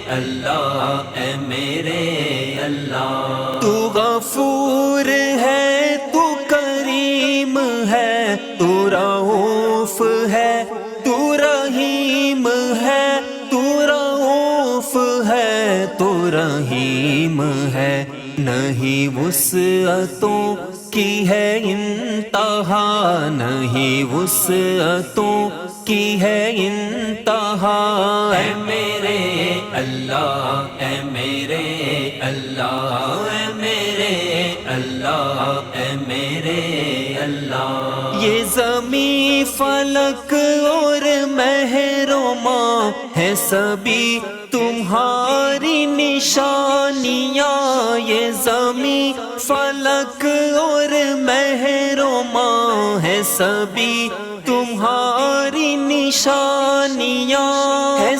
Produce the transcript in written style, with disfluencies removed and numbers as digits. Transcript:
اللہ اے میرے اللہ۔ تو غفور ہے، تو کریم ہے، تو رؤوف ہے، تو رحیم ہے، تو رؤوف ہے، تو رحیم ہے۔ نہیں وسعتوں کی ہے انتہا، نہیں وسعتوں کی ہے انتہا۔ اے میرے اللہ اے میرے اللہ، اے میرے اللہ اے میرے اللہ۔ یہ زمین فلک اور مہر و ماں ہے سبھی تمہاری نشانیاں، یہ زمین فلک اور مہر و ماں ہے سبھی تمہاری نشانیاں، ہے